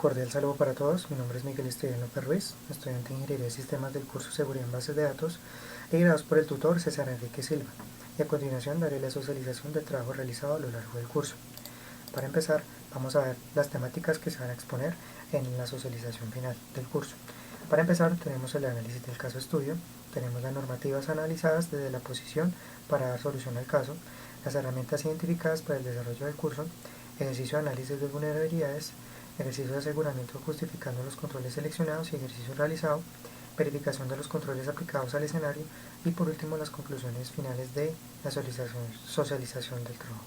Cordial saludo para todos, mi nombre es Miguel Esteban López Ruiz, estudiante de Ingeniería de Sistemas del curso Seguridad en Bases de Datos, liderados por el tutor César Enrique Silva, y a continuación daré la socialización del trabajo realizado a lo largo del curso. Para empezar, vamos a ver las temáticas que se van a exponer en la socialización final del curso. Para empezar, tenemos el análisis del caso estudio, tenemos las normativas analizadas desde la posición para dar solución al caso, las herramientas identificadas para el desarrollo del curso, ejercicio de análisis de vulnerabilidades, ejercicio de aseguramiento justificando los controles seleccionados y ejercicio realizado, verificación de los controles aplicados al escenario y por último las conclusiones finales de la socialización del trabajo.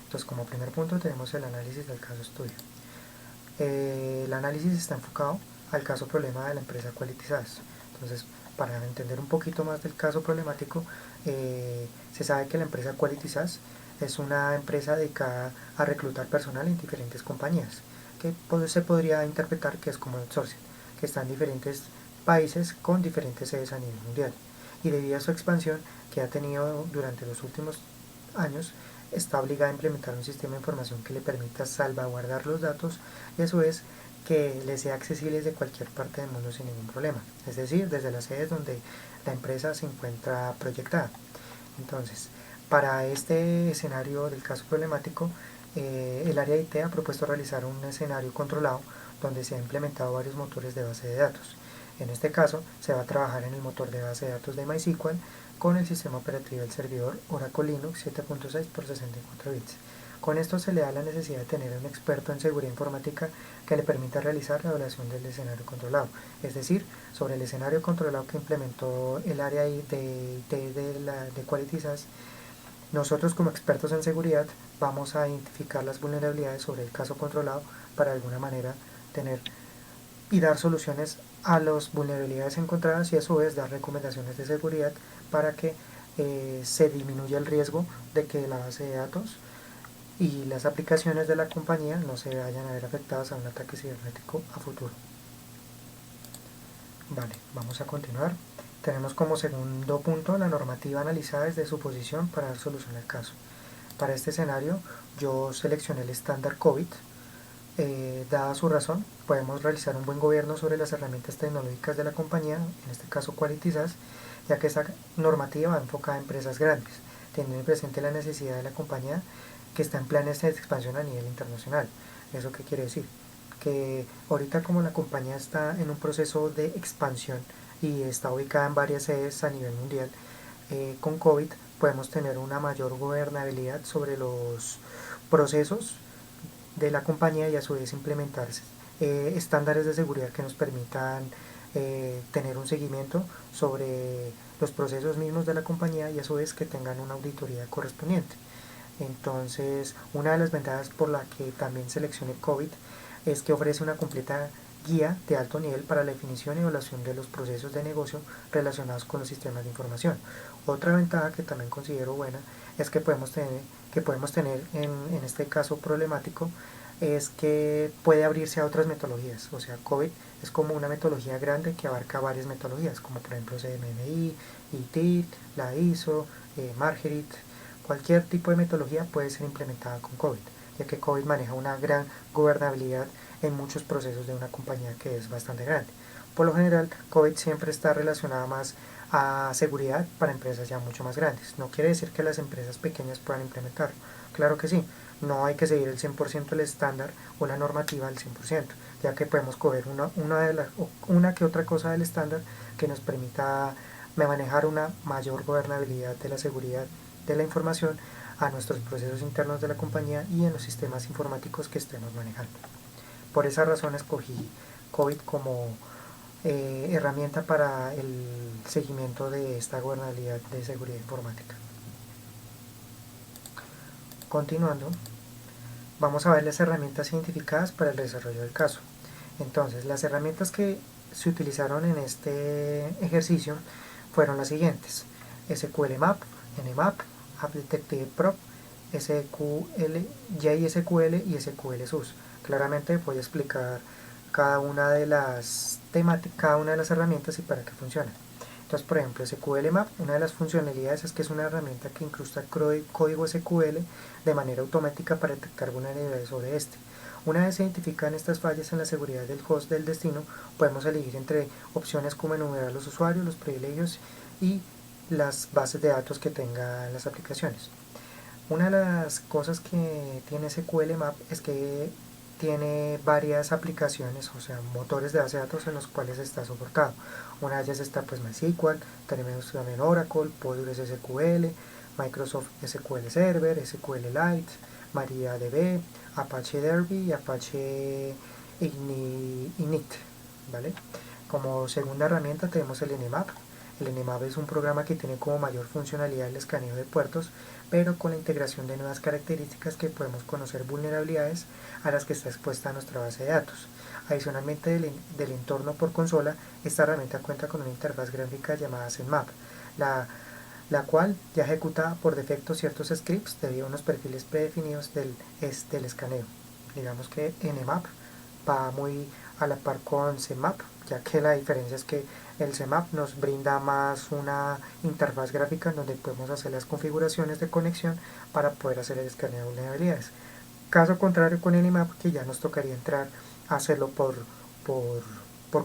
Entonces, como primer punto tenemos el análisis del caso estudio. El análisis está enfocado al caso problema de la empresa Quality SaaS. Entonces, para entender un poquito más del caso problemático, se sabe que la empresa Quality SaaS es una empresa dedicada a reclutar personal en diferentes compañías, que se podría interpretar que es como outsourcing, que está en diferentes países con diferentes sedes a nivel mundial. Y debido a su expansión que ha tenido durante los últimos años, está obligada a implementar un sistema de información que le permita salvaguardar los datos y a su vez que le sea accesible desde cualquier parte del mundo sin ningún problema, es decir, desde las sedes donde la empresa se encuentra proyectada. Entonces, para este escenario del caso problemático, el área de IT ha propuesto realizar un escenario controlado donde se han implementado varios motores de base de datos. En este caso, se va a trabajar en el motor de base de datos de MySQL con el sistema operativo del servidor Oracle Linux 7.6 por 64 bits. Con esto se le da la necesidad de tener un experto en seguridad informática que le permita realizar la evaluación del escenario controlado, es decir, sobre el escenario controlado que implementó el área de IT de Quality SaaS. Nosotros como expertos en seguridad vamos a identificar las vulnerabilidades sobre el caso controlado para de alguna manera tener y dar soluciones a las vulnerabilidades encontradas y a su vez dar recomendaciones de seguridad para que se disminuya el riesgo de que la base de datos y las aplicaciones de la compañía no se vayan a ver afectadas a un ataque cibernético a futuro. Vale, vamos a continuar. Tenemos como segundo punto la normativa analizada desde su posición para dar solución al caso. Para este escenario yo seleccioné el estándar COVID. Dada su razón, podemos realizar un buen gobierno sobre las herramientas tecnológicas de la compañía, en este caso Quality SaaS, ya que esta normativa va enfocada a empresas grandes, teniendo presente la necesidad de la compañía que está en planes de expansión a nivel internacional. ¿Eso qué quiere decir? Que ahorita como la compañía está en un proceso de expansión y está ubicada en varias sedes a nivel mundial, con COVID podemos tener una mayor gobernabilidad sobre los procesos de la compañía y a su vez implementar estándares de seguridad que nos permitan tener un seguimiento sobre los procesos mismos de la compañía y a su vez que tengan una auditoría correspondiente. Entonces, una de las ventajas por la que también seleccioné COVID es que ofrece una completa guía de alto nivel para la definición y evaluación de los procesos de negocio relacionados con los sistemas de información. Otra ventaja que también considero buena es que podemos tener en este caso problemático es que puede abrirse a otras metodologías. O sea, COVID es como una metodología grande que abarca varias metodologías, como por ejemplo CMMI, ITIL, la ISO, Margerit. Cualquier tipo de metodología puede ser implementada con COVID, ya que COVID maneja una gran gobernabilidad en muchos procesos de una compañía que es bastante grande. Por lo general, COVID siempre está relacionada más a seguridad para empresas ya mucho más grandes. No quiere decir que las empresas pequeñas puedan implementarlo. Claro que sí, no hay que seguir el 100% el estándar o la normativa al 100%, ya que podemos coger una que otra cosa del estándar que nos permita manejar una mayor gobernabilidad de la seguridad de la información a nuestros procesos internos de la compañía y en los sistemas informáticos que estemos manejando. Por esa razón escogí COVID como herramienta para el seguimiento de esta gobernabilidad de seguridad informática. Continuando, vamos a ver las herramientas identificadas para el desarrollo del caso. Entonces, las herramientas que se utilizaron en este ejercicio fueron las siguientes: SQL Map, Nmap, App Detective Pro, SQL, JSQL y SQL SUS. Claramente voy a explicar cada una de las herramientas y para qué funcionan. Entonces, por ejemplo, SQL Map, una de las funcionalidades es que es una herramienta que incrusta código SQL de manera automática para detectar vulnerabilidades sobre este. Una vez se identifican estas fallas en la seguridad del host del destino, podemos elegir entre opciones como enumerar los usuarios, los privilegios y las bases de datos que tengan las aplicaciones. Una de las cosas que tiene SQL Map es que tiene varias aplicaciones, o sea, motores de base de datos en los cuales está soportado. Una de ellas está pues MySQL, tenemos también Oracle, PostgreSQL, Microsoft SQL Server, SQLite, MariaDB, Apache Derby y Apache Init, ¿vale? Como segunda herramienta tenemos el Nmap. El Nmap es un programa que tiene como mayor funcionalidad el escaneo de puertos, pero con la integración de nuevas características que podemos conocer vulnerabilidades a las que está expuesta nuestra base de datos. Adicionalmente del entorno por consola, esta herramienta cuenta con una interfaz gráfica llamada Nmap, la cual ya ejecuta por defecto ciertos scripts debido a unos perfiles predefinidos del escaneo. Digamos que Nmap va muy a la par con Cmap, ya que la diferencia es que el Cmap nos brinda más una interfaz gráfica en donde podemos hacer las configuraciones de conexión para poder hacer el escaneo de vulnerabilidades. Caso contrario con el Nmap, que ya nos tocaría entrar a hacerlo por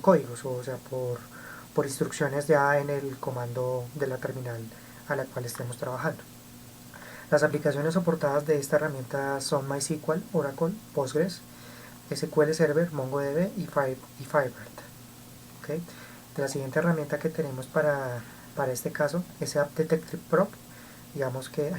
códigos, o sea, por instrucciones ya en el comando de la terminal a la cual estemos trabajando. Las aplicaciones soportadas de esta herramienta son MySQL, Oracle, Postgres, SQL Server, MongoDB y Firebird. ¿Okay? La siguiente herramienta que tenemos para este caso es App Detective Pro. Digamos que,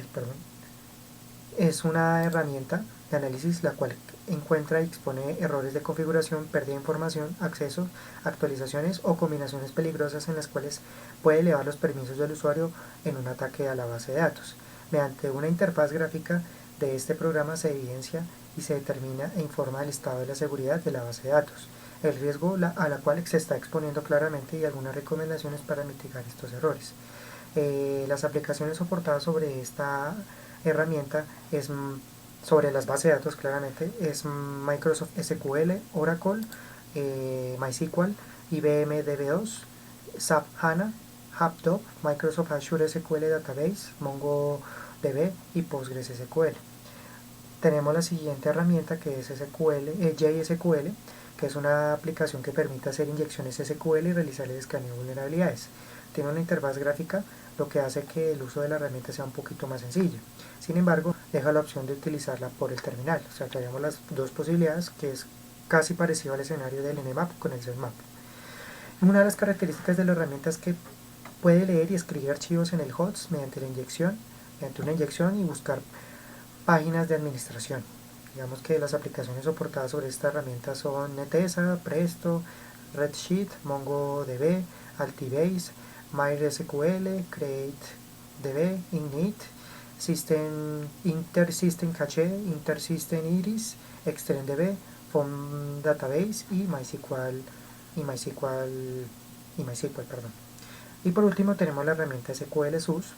es una herramienta de análisis la cual encuentra y expone errores de configuración, pérdida de información, acceso, actualizaciones o combinaciones peligrosas en las cuales puede elevar los permisos del usuario en un ataque a la base de datos. Mediante una interfaz gráfica de este programa se evidencia y se determina e informa del estado de la seguridad de la base de datos, el riesgo a la cual se está exponiendo claramente y algunas recomendaciones para mitigar estos errores. Las aplicaciones soportadas sobre esta herramienta es sobre las bases de datos claramente es Microsoft SQL, Oracle, MySQL, IBM DB2, SAP HANA, HubDoc, Microsoft Azure SQL Database, MongoDB y PostgreSQL. Tenemos la siguiente herramienta que es JSQL, que es una aplicación que permite hacer inyecciones SQL y realizar el escaneo de vulnerabilidades. Tiene una interfaz gráfica, lo que hace que el uso de la herramienta sea un poquito más sencillo. Sin embargo, deja la opción de utilizarla por el terminal. O sea, tenemos las dos posibilidades, que es casi parecido al escenario del Nmap con el Zmap. Una de las características de la herramienta es que puede leer y escribir archivos en el host mediante una inyección y buscar páginas de administración. Digamos que las aplicaciones soportadas sobre esta herramienta son Netezza, Presto, Redshift, MongoDB, Altibase, MySQL, CreateDB, Init, InterSystem Cache, InterSystem Iris, ExtendDB, Phone Database y MySQL. Y por último tenemos la herramienta SQL SUS.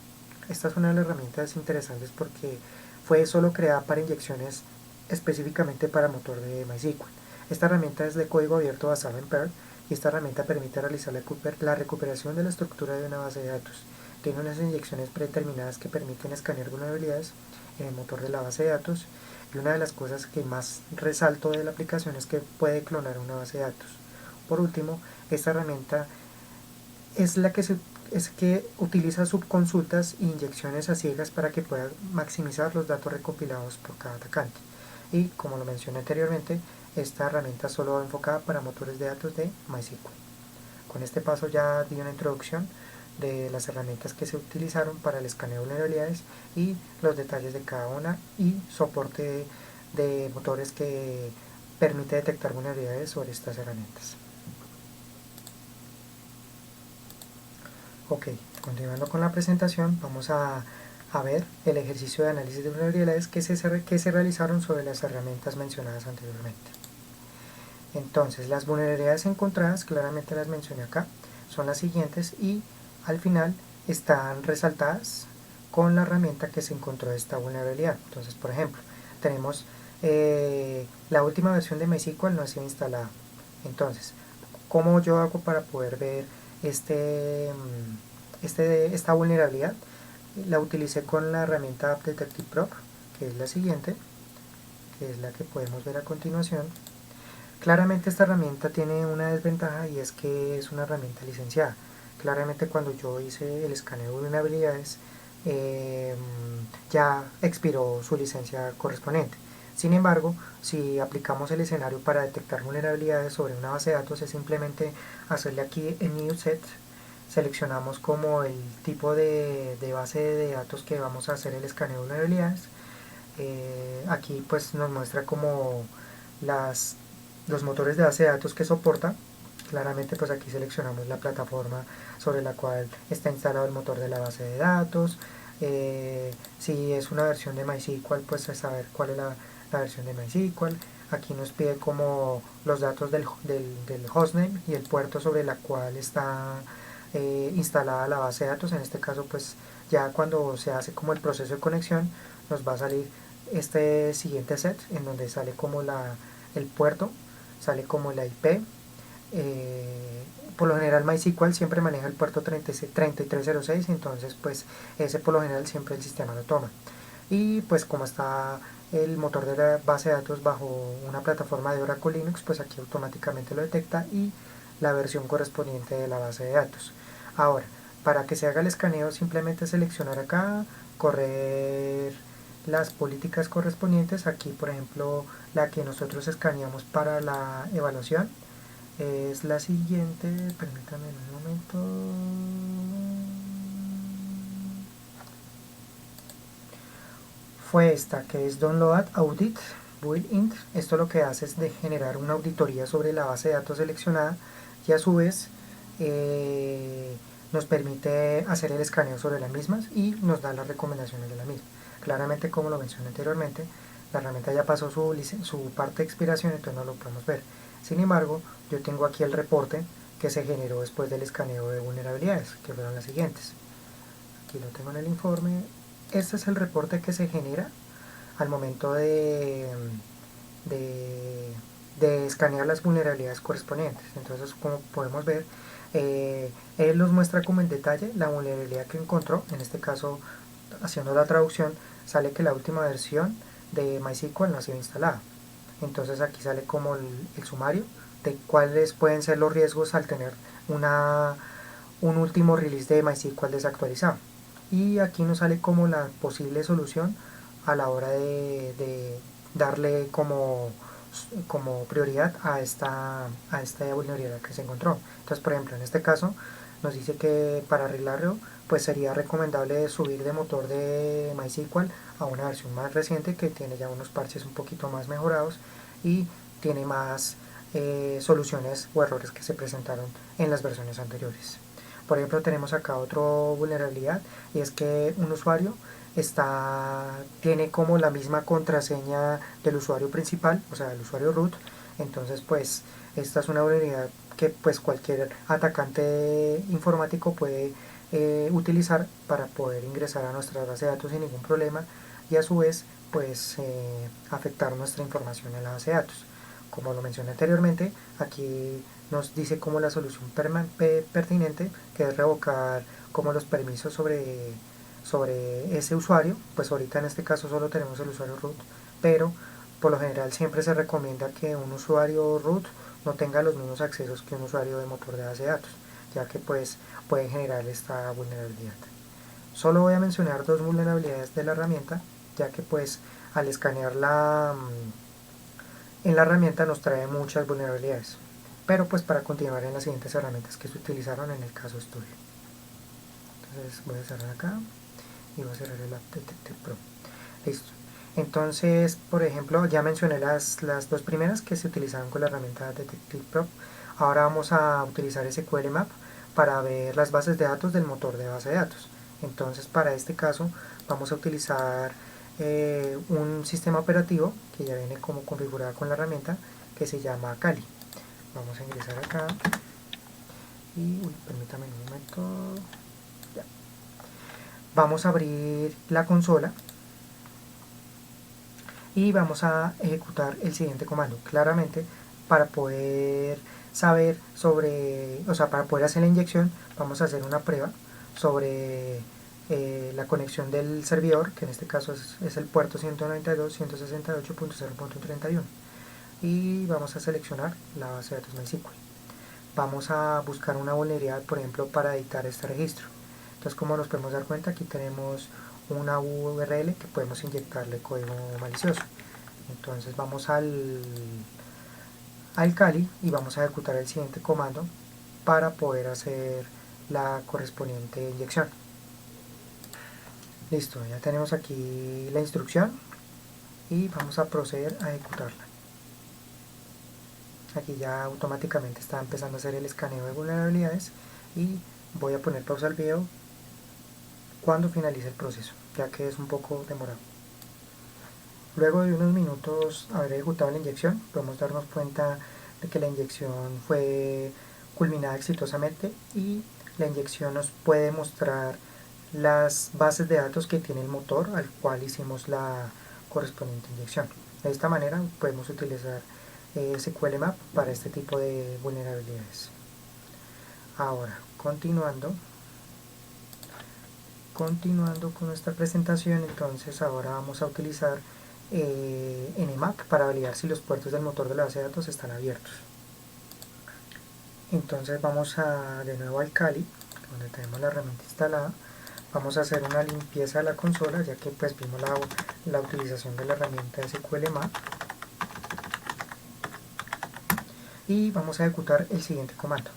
Esta es una de las herramientas interesantes porque fue solo creada para inyecciones específicamente para motor de MySQL. Esta herramienta es de código abierto basado en Perl y esta herramienta permite realizar la recuperación de la estructura de una base de datos. Tiene unas inyecciones predeterminadas que permiten escanear vulnerabilidades en el motor de la base de datos y una de las cosas que más resalto de la aplicación es que puede clonar una base de datos. Por último, esta herramienta es la que utiliza subconsultas e inyecciones a ciegas para que pueda maximizar los datos recopilados por cada atacante. Y como lo mencioné anteriormente, esta herramienta solo va enfocada para motores de datos de MySQL. Con este paso ya di una introducción de las herramientas que se utilizaron para el escaneo de vulnerabilidades y los detalles de cada una y soporte de motores que permite detectar vulnerabilidades sobre estas herramientas. Ok, continuando con la presentación, vamos a ver el ejercicio de análisis de vulnerabilidades que se realizaron sobre las herramientas mencionadas anteriormente. Entonces, las vulnerabilidades encontradas, claramente las mencioné acá, son las siguientes y al final están resaltadas con la herramienta que se encontró esta vulnerabilidad. Entonces, por ejemplo, tenemos la última versión de MySQL no ha sido instalada. Entonces, ¿cómo yo hago para poder ver esta vulnerabilidad? La utilicé con la herramienta App Detective Pro, que es la siguiente. que es la que podemos ver a continuación. Claramente esta herramienta tiene una desventaja y es que es una herramienta licenciada. Claramente cuando yo hice el escaneo de vulnerabilidades ya expiró su licencia correspondiente. Sin embargo, si aplicamos el escenario para detectar vulnerabilidades sobre una base de datos, es simplemente hacerle aquí en New Set, seleccionamos como el tipo de base de datos que vamos a hacer el escaneo de vulnerabilidades. Aquí pues nos muestra como los motores de base de datos que soporta. Claramente pues aquí seleccionamos la plataforma sobre la cual está instalado el motor de la base de datos. Si es una versión de MySQL, pues saber cuál es la versión de MySQL. Aquí nos pide como los datos del hostname y el puerto sobre la cual está instalada la base de datos. En este caso pues ya cuando se hace como el proceso de conexión nos va a salir este siguiente set en donde sale como el puerto, sale como la IP. Por lo general MySQL siempre maneja el puerto 3306, entonces pues ese por lo general siempre el sistema lo toma. Y pues como está el motor de la base de datos bajo una plataforma de Oracle Linux, pues aquí automáticamente lo detecta y la versión correspondiente de la base de datos. Ahora, para que se haga el escaneo, simplemente seleccionar acá, correr las políticas correspondientes. Aquí, por ejemplo, la que nosotros escaneamos para la evaluación es la siguiente. Permítanme un momento. Fue esta, que es Download Audit Built-in. Esto lo que hace es de generar una auditoría sobre la base de datos seleccionada y a su vez nos permite hacer el escaneo sobre las mismas y nos da las recomendaciones de la misma. Claramente, como lo mencioné anteriormente, la herramienta ya pasó su parte de expiración, entonces no lo podemos ver. Sin embargo, yo tengo aquí el reporte que se generó después del escaneo de vulnerabilidades, que fueron las siguientes. Aquí lo tengo en el informe. Este es el reporte que se genera al momento de, de escanear las vulnerabilidades correspondientes. Entonces, como podemos ver, él nos muestra como en detalle la vulnerabilidad que encontró. En este caso, haciendo la traducción, sale que la última versión de MySQL no ha sido instalada. Entonces aquí sale como el sumario de cuáles pueden ser los riesgos al tener un último release de MySQL desactualizado. Y aquí nos sale como la posible solución a la hora de darle como prioridad a esta vulnerabilidad que se encontró. Entonces, por ejemplo, en este caso nos dice que para arreglarlo pues sería recomendable subir de motor de MySQL a una versión más reciente que tiene ya unos parches un poquito más mejorados y tiene más soluciones o errores que se presentaron en las versiones anteriores. Por ejemplo, tenemos acá otra vulnerabilidad y es que un usuario tiene como la misma contraseña del usuario principal, o sea, del usuario root. Entonces, pues, esta es una vulnerabilidad que pues cualquier atacante informático puede utilizar para poder ingresar a nuestra base de datos sin ningún problema y a su vez pues afectar nuestra información en la base de datos. Como lo mencioné anteriormente, aquí nos dice como la solución pertinente, que es revocar como los permisos sobre ese usuario. Pues ahorita en este caso solo tenemos el usuario root, pero por lo general siempre se recomienda que un usuario root no tenga los mismos accesos que un usuario de motor de base de datos, ya que pues puede generar esta vulnerabilidad. Solo voy a mencionar dos vulnerabilidades de la herramienta, ya que pues al escanearla en la herramienta nos trae muchas vulnerabilidades, pero pues para continuar en las siguientes herramientas que se utilizaron en el caso estudio. Entonces voy a cerrar acá y voy a cerrar el App Detective Pro. Listo. Entonces, por ejemplo, ya mencioné las dos primeras que se utilizaron con la herramienta Detective Pro. Ahora vamos a utilizar SQL Map para ver las bases de datos del motor de base de datos. Entonces, para este caso, vamos a utilizar un sistema operativo que ya viene como configurado con la herramienta que se llama Kali. Vamos a ingresar acá y permítame un momento. Ya. Vamos a abrir la consola y vamos a ejecutar el siguiente comando. Claramente, para poder saber sobre, o sea, para poder hacer la inyección, vamos a hacer una prueba sobre la conexión del servidor, que en este caso es el puerto 192.168.0.31, y vamos a seleccionar la base de datos MySQL. Vamos a buscar una vulnerabilidad, por ejemplo, para editar este registro. Entonces, como nos podemos dar cuenta, aquí tenemos una URL que podemos inyectarle código malicioso. Entonces vamos al Kali y vamos a ejecutar el siguiente comando para poder hacer la correspondiente inyección. Listo, ya tenemos aquí la instrucción y vamos a proceder a ejecutarla. Aquí ya automáticamente está empezando a hacer el escaneo de vulnerabilidades y voy a poner pausa al video cuando finalice el proceso, ya que es un poco demorado. Luego de unos minutos haber ejecutado la inyección, podemos darnos cuenta de que la inyección fue culminada exitosamente y la inyección nos puede mostrar las bases de datos que tiene el motor al cual hicimos la correspondiente inyección. De esta manera podemos utilizar SQL Map para este tipo de vulnerabilidades. Ahora, continuando con nuestra presentación, entonces ahora vamos a utilizar Nmap para validar si los puertos del motor de la base de datos están abiertos. Entonces vamos de nuevo al Kali, donde tenemos la herramienta instalada. Vamos a hacer una limpieza de la consola, ya que pues vimos la utilización de la herramienta SQL Map. Y vamos a ejecutar el siguiente comando.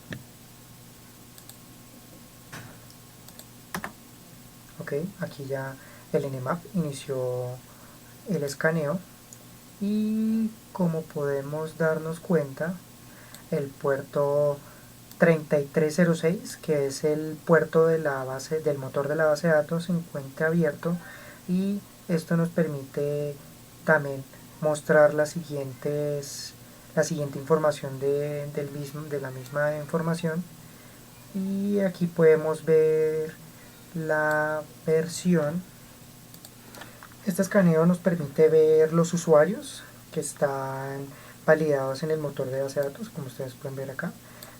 Ok, aquí ya el Nmap inició el escaneo y como podemos darnos cuenta, el puerto 3306, que es el puerto de la base del motor de la base de datos, se encuentra abierto y esto nos permite también mostrar la siguiente información de la misma información, y aquí podemos ver la versión. Este escaneo nos permite ver los usuarios que están validados en el motor de base de datos, como ustedes pueden ver acá.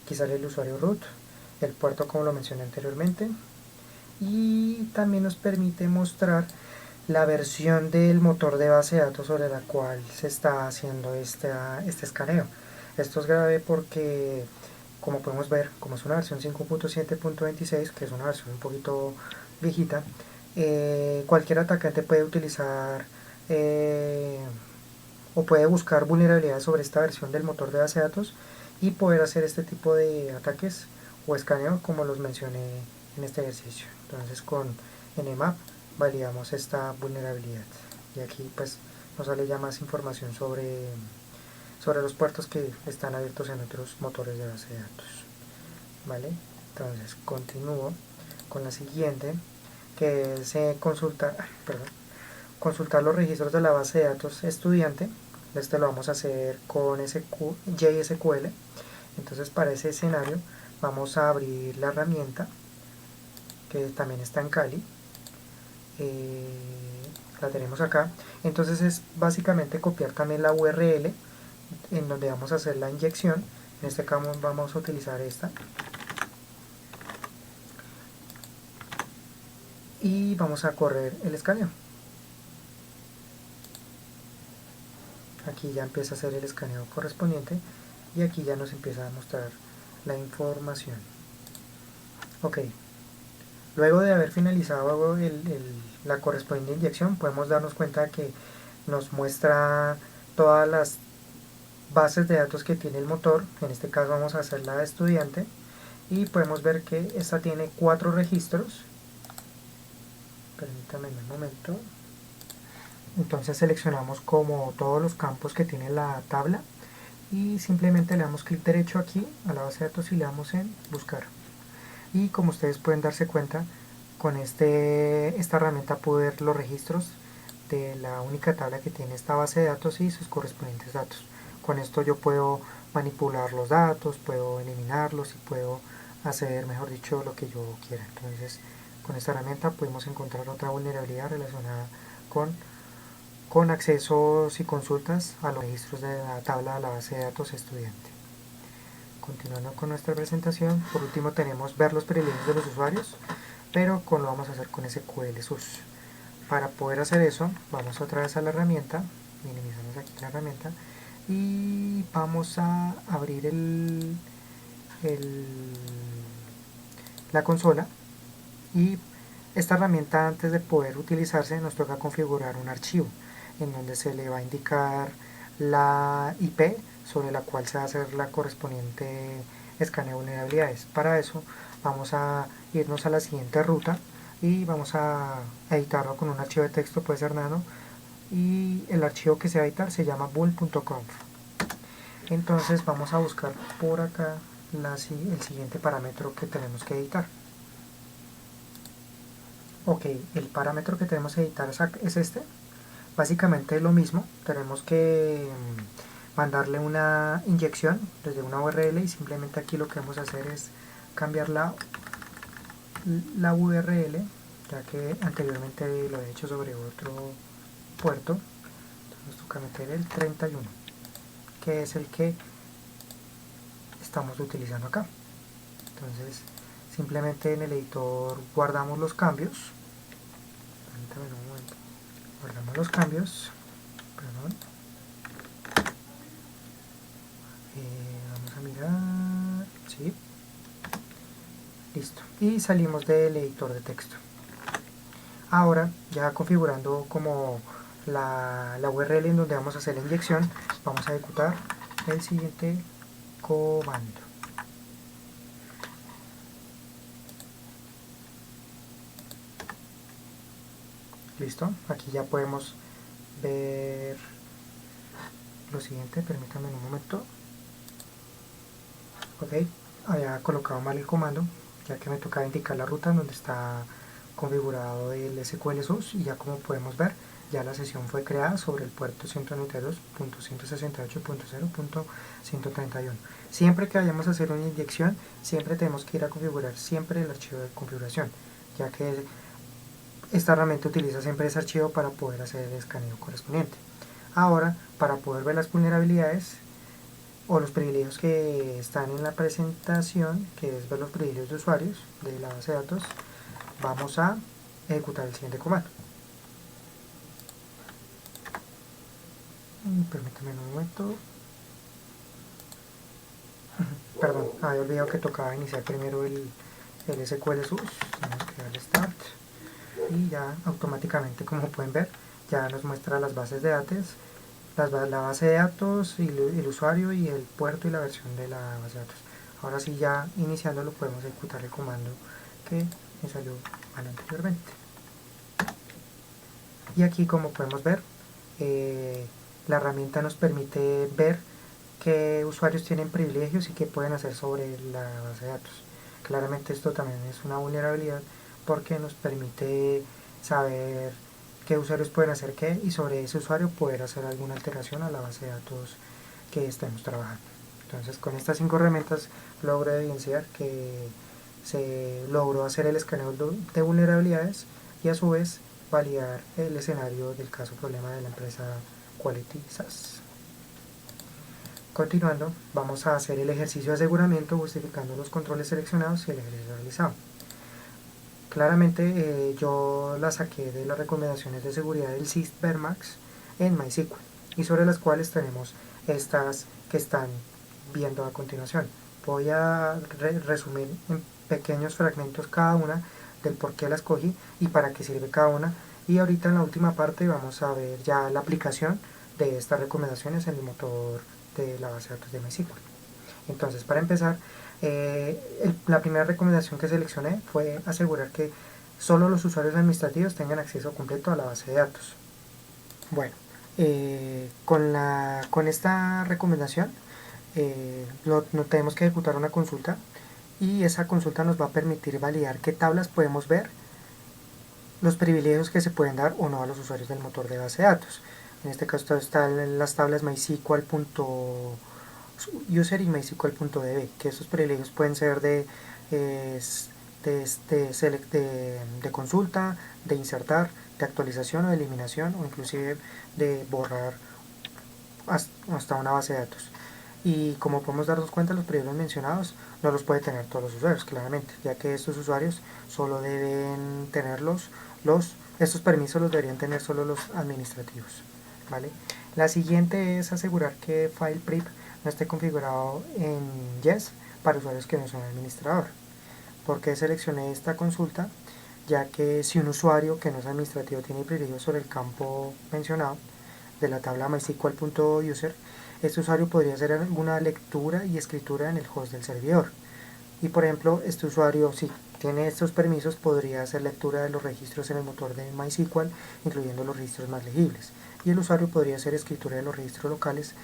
Aquí sale el usuario root, el puerto como lo mencioné anteriormente, y también nos permite mostrar la versión del motor de base de datos sobre la cual se está haciendo este escaneo. Esto es grave porque, como podemos ver, como es una versión 5.7.26, que es una versión un poquito viejita, cualquier atacante puede utilizar o puede buscar vulnerabilidades sobre esta versión del motor de base de datos y poder hacer este tipo de ataques o escaneo como los mencioné en este ejercicio. Entonces con Nmap validamos esta vulnerabilidad y aquí pues nos sale ya más información sobre los puertos que están abiertos en otros motores de base de datos. ¿Vale? Entonces continúo con la siguiente, que es consultar los registros de la base de datos estudiante. Este lo vamos a hacer con JSQL. Entonces para ese escenario vamos a abrir la herramienta que también está en Kali. La tenemos acá. Entonces es básicamente copiar también la URL en donde vamos a hacer la inyección. En este caso vamos a utilizar esta. Y vamos a correr el escaneo. Aquí ya empieza a hacer el escaneo correspondiente y aquí ya nos empieza a mostrar la información. Ok, luego de haber finalizado la correspondiente inyección, podemos darnos cuenta de que nos muestra todas las bases de datos que tiene el motor. En este caso vamos a hacer la de estudiante y podemos ver que esta tiene 4 registros. Permítanme un momento. Entonces seleccionamos como todos los campos que tiene la tabla y simplemente le damos clic derecho aquí a la base de datos y le damos en buscar. Y como ustedes pueden darse cuenta, con esta herramienta puedo ver los registros de la única tabla que tiene esta base de datos y sus correspondientes datos. Con esto yo puedo manipular los datos, puedo eliminarlos y puedo hacer, mejor dicho, lo que yo quiera. Entonces con esta herramienta podemos encontrar otra vulnerabilidad relacionada con accesos y consultas a los registros de la tabla de la base de datos estudiante. Continuando con nuestra presentación, por último tenemos ver los privilegios de los usuarios. pero lo vamos a hacer con SQL SUS. Para poder hacer eso, vamos otra vez a la herramienta, minimizamos aquí la herramienta y vamos a abrir la consola, y esta herramienta, antes de poder utilizarse, nos toca configurar un archivo en donde se le va a indicar la IP sobre la cual se va a hacer la correspondiente escaneo de vulnerabilidades. Para eso vamos a irnos a la siguiente ruta y vamos a editarlo con un archivo de texto, puede ser nano, y el archivo que se va a editar se llama bull.conf. Entonces vamos a buscar por acá el siguiente parámetro que tenemos que editar. Ok, el parámetro que tenemos que editar es este. Básicamente es lo mismo, tenemos que mandarle una inyección desde una URL, y simplemente aquí lo que vamos a hacer es cambiar la URL, ya que anteriormente lo he hecho sobre otro puerto. Entonces nos toca meter el 31, que es el que estamos utilizando acá. Entonces simplemente en el editor guardamos los cambios. Permítame un momento. Guardamos los cambios, perdón. Vamos a mirar, sí, listo, y salimos del editor de texto. Ahora, ya configurando como la URL en donde vamos a hacer la inyección, vamos a ejecutar el siguiente comando. Listo, aquí ya podemos ver lo siguiente, permítanme un momento. Ok, había colocado mal el comando, ya que me tocaba indicar la ruta en donde está configurado el SQL SUS, y ya como podemos ver, ya la sesión fue creada sobre el puerto 192.168.0.131. Siempre que vayamos a hacer una inyección, siempre tenemos que ir a configurar siempre el archivo de configuración, ya que esta herramienta utiliza siempre ese archivo para poder hacer el escaneo correspondiente. Ahora, para poder ver las vulnerabilidades o los privilegios que están en la presentación, que es ver los privilegios de usuarios de la base de datos, vamos a ejecutar el siguiente comando. Permítame un momento. Perdón, había olvidado que tocaba iniciar primero el SQL SUS. Tenemos que darle Start y ya automáticamente, como pueden ver, ya nos muestra las bases de datos, la base de datos, y el usuario y el puerto y la versión de la base de datos. Ahora sí, ya iniciándolo, podemos ejecutar el comando que me salió mal anteriormente. Y aquí, como podemos ver, la herramienta nos permite ver qué usuarios tienen privilegios y qué pueden hacer sobre la base de datos. Claramente esto también es una vulnerabilidad, porque nos permite saber qué usuarios pueden hacer qué, y sobre ese usuario poder hacer alguna alteración a la base de datos que estemos trabajando. Entonces, con estas 5 herramientas logro evidenciar que se logró hacer el escaneo de vulnerabilidades, y a su vez validar el escenario del caso problema de la empresa Quality SaaS. Continuando, vamos a hacer el ejercicio de aseguramiento justificando los controles seleccionados y el ejercicio realizado. Claramente yo la saqué de las recomendaciones de seguridad del SIS Vermax en MySQL, y sobre las cuales tenemos estas que están viendo a continuación. Voy a resumir en pequeños fragmentos cada una del por qué la escogí y para qué sirve cada una, y ahorita en la última parte vamos a ver ya la aplicación de estas recomendaciones en el motor de la base de datos de MySQL. Entonces, para empezar, la primera recomendación que seleccioné fue asegurar que solo los usuarios administrativos tengan acceso completo a la base de datos. Bueno, con esta recomendación no tenemos que ejecutar una consulta, y esa consulta nos va a permitir validar qué tablas podemos ver, los privilegios que se pueden dar o no a los usuarios del motor de base de datos. En este caso están las tablas MySQL.user y MySQL.db, que esos privilegios pueden ser de consulta, de insertar, de actualización o de eliminación, o inclusive de borrar hasta una base de datos. Y como podemos darnos cuenta, los privilegios mencionados no los puede tener todos los usuarios, claramente, ya que estos usuarios solo deben tenerlos, estos permisos los deberían tener solo los administrativos, ¿vale? La siguiente es asegurar que FilePrip no esté configurado en Yes para usuarios que no son administrador. ¿Por qué seleccioné esta consulta? Ya que si un usuario que no es administrativo tiene privilegios sobre el campo mencionado de la tabla mysql.user, este usuario podría hacer alguna lectura y escritura en el host del servidor. Y por ejemplo, este usuario, si tiene estos permisos, podría hacer lectura de los registros en el motor de MySQL, incluyendo los registros más legibles. Y el usuario podría hacer escritura de los registros locales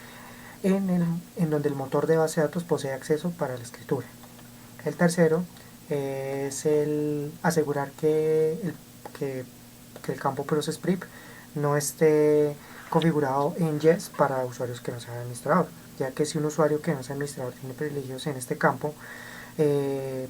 en donde el motor de base de datos posee acceso para la escritura. El tercero es el asegurar que el campo ProcessPrip no esté configurado en Yes para usuarios que no sean administrador, ya que si un usuario que no es administrador tiene privilegios en este campo,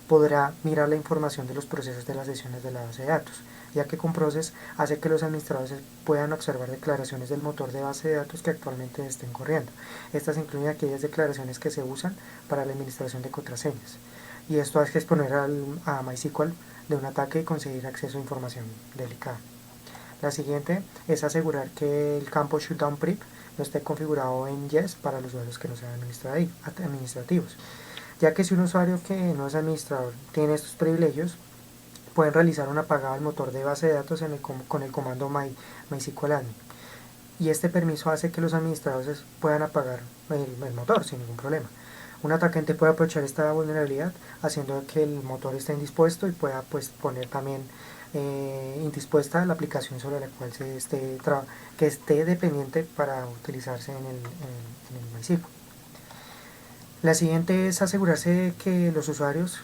podrá mirar la información de los procesos de las sesiones de la base de datos, ya que con Process hace que los administradores puedan observar declaraciones del motor de base de datos que actualmente estén corriendo. Estas incluyen aquellas declaraciones que se usan para la administración de contraseñas, y esto hace exponer a MySQL de un ataque y conseguir acceso a información delicada. La siguiente es asegurar que el campo shutdownPrip no esté configurado en Yes para los usuarios que no sean administrativos, ya que si un usuario que no es administrador tiene estos privilegios, pueden realizar un apagado del motor de base de datos con el comando mysqladmin, y este permiso hace que los administradores puedan apagar el motor sin ningún problema. Un atacante puede aprovechar esta vulnerabilidad haciendo que el motor esté indispuesto y pueda poner también indispuesta la aplicación sobre la cual que esté dependiente para utilizarse en el MySQL. La siguiente es asegurarse que los usuarios,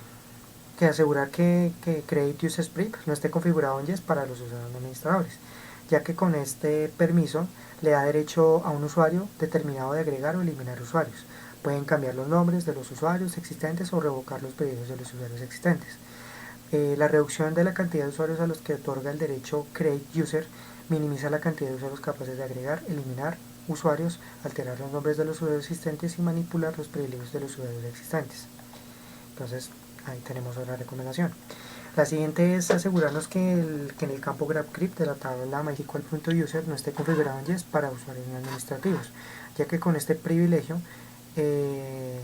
asegurar que Create User Script no esté configurado en Yes para los usuarios administradores, ya que con este permiso le da derecho a un usuario determinado de agregar o eliminar usuarios. Pueden cambiar los nombres de los usuarios existentes o revocar los privilegios de los usuarios existentes. La reducción de la cantidad de usuarios a los que otorga el derecho Create User minimiza la cantidad de usuarios capaces de agregar, eliminar usuarios, alterar los nombres de los usuarios existentes y manipular los privilegios de los usuarios existentes. Entonces, ahí tenemos otra recomendación. La siguiente es asegurarnos que en el campo GraphCrypt de la tabla mysql.user no esté configurado en Yes para usuarios no administrativos, ya que con este privilegio se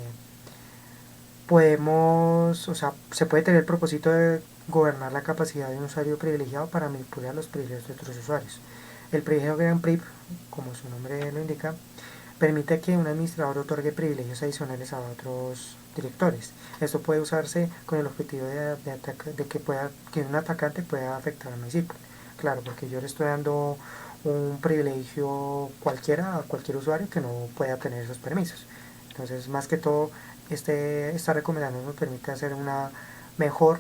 puede tener el propósito de gobernar la capacidad de un usuario privilegiado para manipular los privilegios de otros usuarios. El privilegio GraphCrypt, como su nombre lo indica, permite que un administrador otorgue privilegios adicionales a otros directores. Esto puede usarse con el objetivo de que un atacante pueda afectar a MySQL. Claro, porque yo le estoy dando un privilegio cualquiera a cualquier usuario que no pueda tener esos permisos. Entonces, más que todo, esta recomendación nos permite hacer una mejor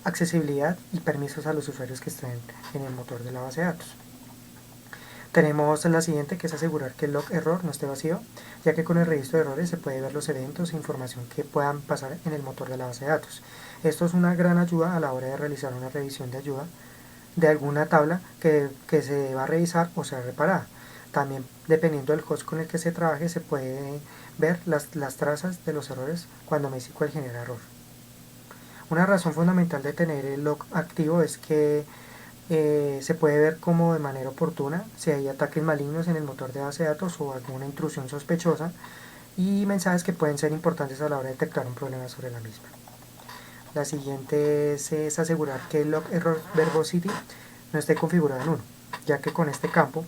accesibilidad y permisos a los usuarios que estén en el motor de la base de datos. Tenemos la siguiente, que es asegurar que el log error no esté vacío, ya que con el registro de errores se puede ver los eventos e información que puedan pasar en el motor de la base de datos. Esto es una gran ayuda a la hora de realizar una revisión de ayuda de alguna tabla que se va a revisar o sea reparada. También, dependiendo del host con el que se trabaje, se puede ver las trazas de los errores cuando MySQL genera error. Una razón fundamental de tener el log activo es que se puede ver como de manera oportuna si hay ataques malignos en el motor de base de datos o alguna intrusión sospechosa, y mensajes que pueden ser importantes a la hora de detectar un problema sobre la misma. La siguiente es asegurar que el log error verbosity no esté configurado en 1, ya que con este campo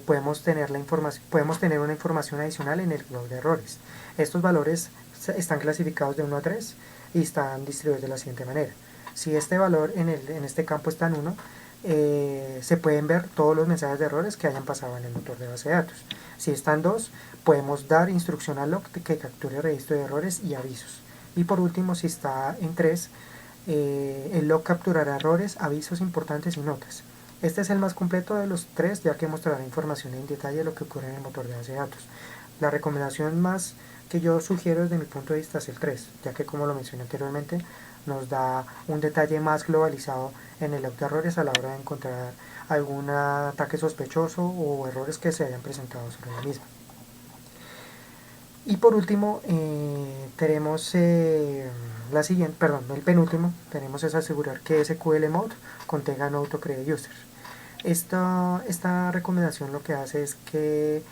podemos tener una información adicional en el log de errores. Estos valores están clasificados de 1 a 3 y están distribuidos de la siguiente manera. Si este valor en este campo está en 1, se pueden ver todos los mensajes de errores que hayan pasado en el motor de base de datos. Si está en 2, podemos dar instrucción al log que capture el registro de errores y avisos. Y por último, si está en 3, el log capturará errores, avisos importantes y notas. Este es el más completo de los 3, ya que mostrará información en detalle de lo que ocurre en el motor de base de datos. La recomendación más que yo sugiero desde mi punto de vista es el 3, ya que, como lo mencioné anteriormente, nos da un detalle más globalizado en el log de errores a la hora de encontrar algún ataque sospechoso o errores que se hayan presentado sobre la misma. Y por último, tenemos la siguiente, perdón, el penúltimo, tenemos es asegurar que SQL Mode contenga no autocreate user. Esta recomendación lo que hace es que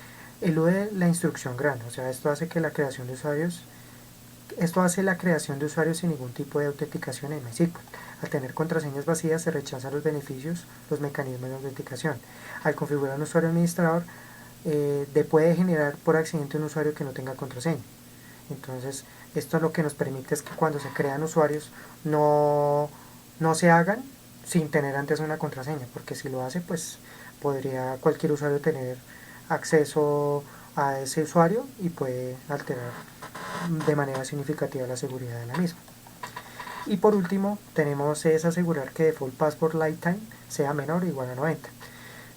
elude la instrucción grande, o sea, esto hace que la creación de usuarios, esto hace la creación de usuarios sin ningún tipo de autenticación en MySQL. Al tener contraseñas vacías se rechazan los beneficios, los mecanismos de autenticación. Al configurar un usuario administrador, puede generar por accidente un usuario que no tenga contraseña. Entonces, esto lo que nos permite es que cuando se crean usuarios no se hagan sin tener antes una contraseña, porque si lo hace, pues podría cualquier usuario tener acceso a ese usuario y puede alterar de manera significativa la seguridad de la misma. Y por último, tenemos es asegurar que default password lifetime sea menor o igual a 90,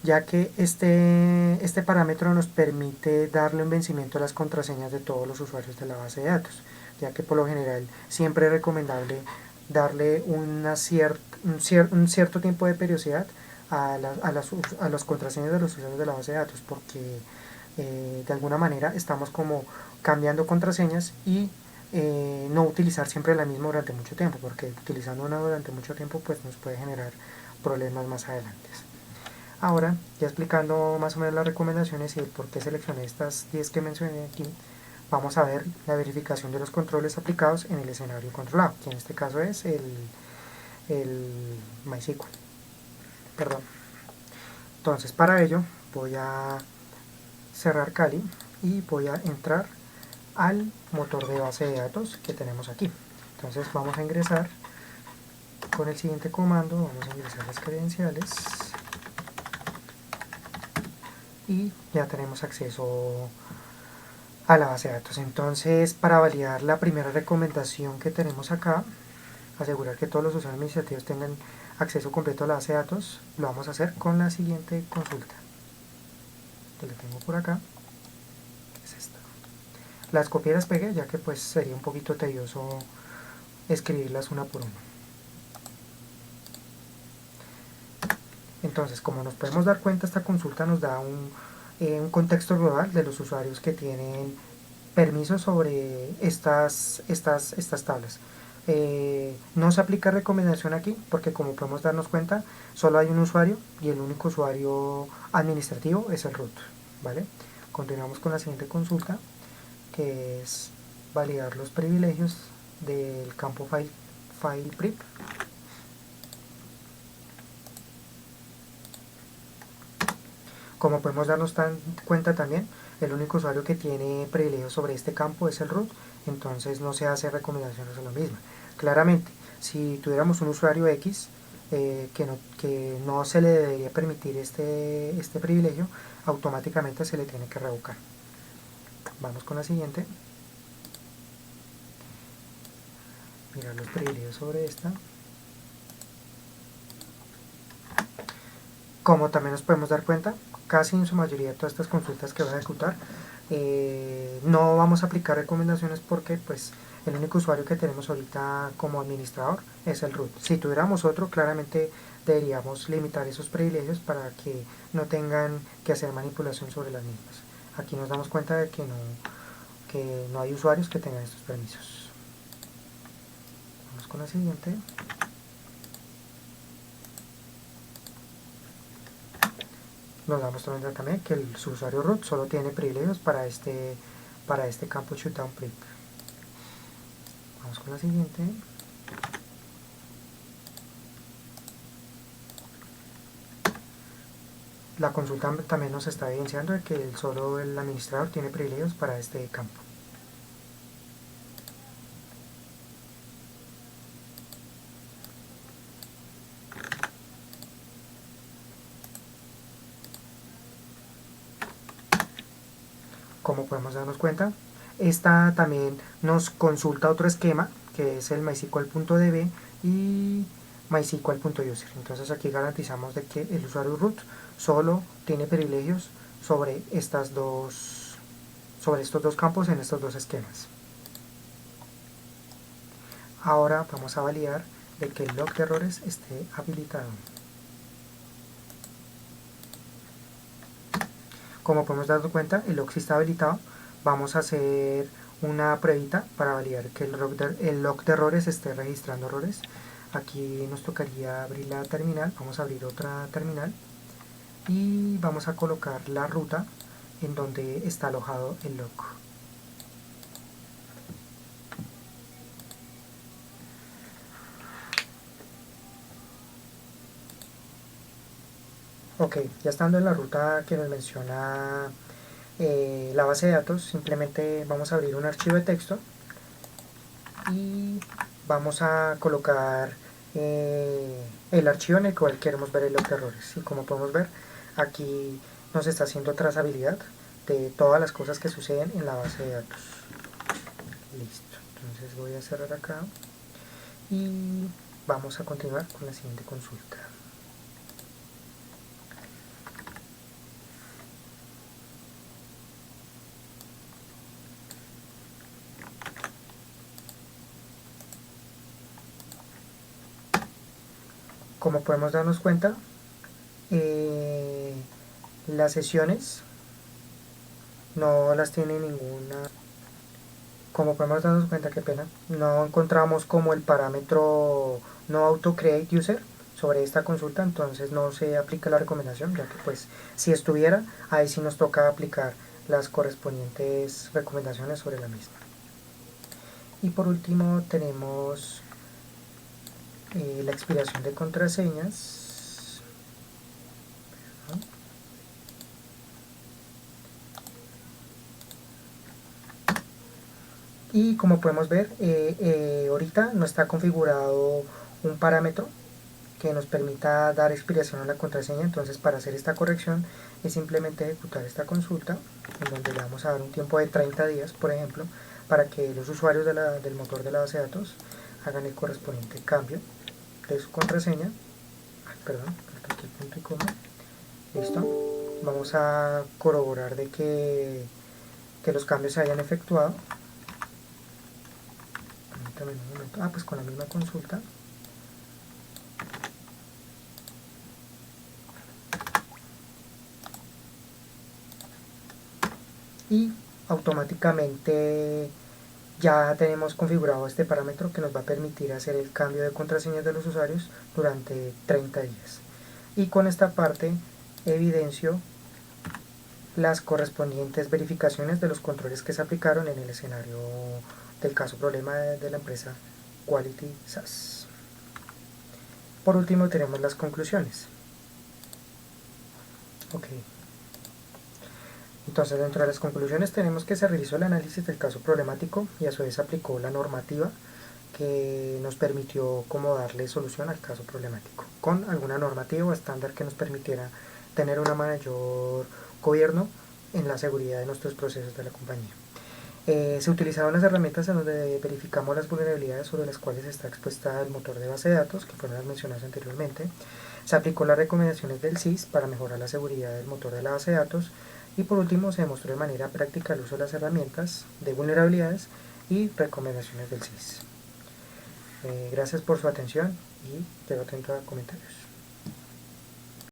ya que este parámetro nos permite darle un vencimiento a las contraseñas de todos los usuarios de la base de datos, ya que por lo general siempre es recomendable darle un cierto tiempo de periodicidad a las contraseñas de los usuarios de la base de datos, porque de alguna manera estamos como cambiando contraseñas y no utilizar siempre la misma durante mucho tiempo, porque utilizando una durante mucho tiempo pues nos puede generar problemas más adelante. Ahora, ya explicando más o menos las recomendaciones y el por qué seleccioné estas 10 que mencioné aquí, vamos a ver la verificación de los controles aplicados en el escenario controlado, que en este caso es el MySQL. Perdón. Entonces, para ello voy a cerrar Kali y voy a entrar al motor de base de datos que tenemos aquí. Entonces vamos a ingresar con el siguiente comando, vamos a ingresar las credenciales y ya tenemos acceso a la base de datos. Entonces, para validar la primera recomendación que tenemos acá, asegurar que todos los usuarios administrativos tengan acceso completo a la base de datos, lo vamos a hacer con la siguiente consulta, que la tengo por acá, que es esta. Las copié y las pegué, ya que pues sería un poquito tedioso escribirlas una por una. Entonces, como nos podemos dar cuenta, esta consulta nos da un contexto global de los usuarios que tienen permisos sobre estas tablas. No se aplica recomendación aquí porque, como podemos darnos cuenta, solo hay un usuario y el único usuario administrativo es el root, ¿vale? Continuamos con la siguiente consulta, que es validar los privilegios del campo file prep. Como podemos darnos cuenta también, el único usuario que tiene privilegios sobre este campo es el root, entonces no se hace recomendaciones a la misma. Claramente, si tuviéramos un usuario X que no se le debería permitir este privilegio, automáticamente se le tiene que revocar. Vamos con la siguiente. Mirar los privilegios sobre esta. Como también nos podemos dar cuenta, casi en su mayoría de todas estas consultas que voy a ejecutar, no vamos a aplicar recomendaciones porque pues el único usuario que tenemos ahorita como administrador es el root. Si tuviéramos otro, claramente deberíamos limitar esos privilegios para que no tengan que hacer manipulación sobre las mismas. Aquí nos damos cuenta de que no hay usuarios que tengan estos permisos. Vamos con la siguiente. Nos damos cuenta también que su usuario root solo tiene privilegios para este campo shutdown prep. Vamos con la siguiente. La consulta también nos está evidenciando que solo el administrador tiene privilegios para este campo. Como podemos darnos cuenta, esta también nos consulta otro esquema que es el mysql.db y mysql.user. Entonces aquí garantizamos de que el usuario root solo tiene privilegios sobre estos dos campos en estos dos esquemas. Ahora vamos a validar de que el log de errores esté habilitado. Como podemos darnos cuenta, el log sí está habilitado, vamos a hacer una pruebita para validar que el log de errores esté registrando errores. Aquí nos tocaría abrir la terminal, vamos a abrir otra terminal y vamos a colocar la ruta en donde está alojado el log. Ok, ya estando en la ruta que nos menciona la base de datos, simplemente vamos a abrir un archivo de texto y vamos a colocar el archivo en el cual queremos ver el log de errores. Y como podemos ver, aquí nos está haciendo trazabilidad de todas las cosas que suceden en la base de datos. Listo, entonces voy a cerrar acá y vamos a continuar con la siguiente consulta. Como podemos darnos cuenta, las sesiones no las tiene ninguna. Como podemos darnos cuenta, qué pena, no encontramos como el parámetro no auto create user sobre esta consulta, entonces no se aplica la recomendación, ya que pues si estuviera, ahí sí nos toca aplicar las correspondientes recomendaciones sobre la misma. Y por último tenemos la expiración de contraseñas. Y como podemos ver, ahorita no está configurado un parámetro que nos permita dar expiración a la contraseña. Entonces, para hacer esta corrección es simplemente ejecutar esta consulta, en donde le vamos a dar un tiempo de 30 días, por ejemplo, para que los usuarios del motor de la base de datos hagan el correspondiente cambio de su contraseña. Perdón, aquí punto y coma. Listo. Vamos a corroborar de que los cambios se hayan efectuado. Permítame un momento. Pues con la misma consulta. Y automáticamente ya tenemos configurado este parámetro que nos va a permitir hacer el cambio de contraseñas de los usuarios durante 30 días. Y con esta parte evidencio las correspondientes verificaciones de los controles que se aplicaron en el escenario del caso problema de la empresa Quality SaaS. Por último tenemos las conclusiones. Ok. Entonces, dentro de las conclusiones tenemos que se realizó el análisis del caso problemático y a su vez aplicó la normativa que nos permitió como darle solución al caso problemático, con alguna normativa o estándar que nos permitiera tener una mayor gobierno en la seguridad de nuestros procesos de la compañía. Se utilizaron las herramientas en donde verificamos las vulnerabilidades sobre las cuales está expuesta el motor de base de datos, que fueron las mencionadas anteriormente. Se aplicó las recomendaciones del CIS para mejorar la seguridad del motor de la base de datos. Y por último, se demostró de manera práctica el uso de las herramientas de vulnerabilidades y recomendaciones del CIS. Gracias por su atención y quedo atento a comentarios.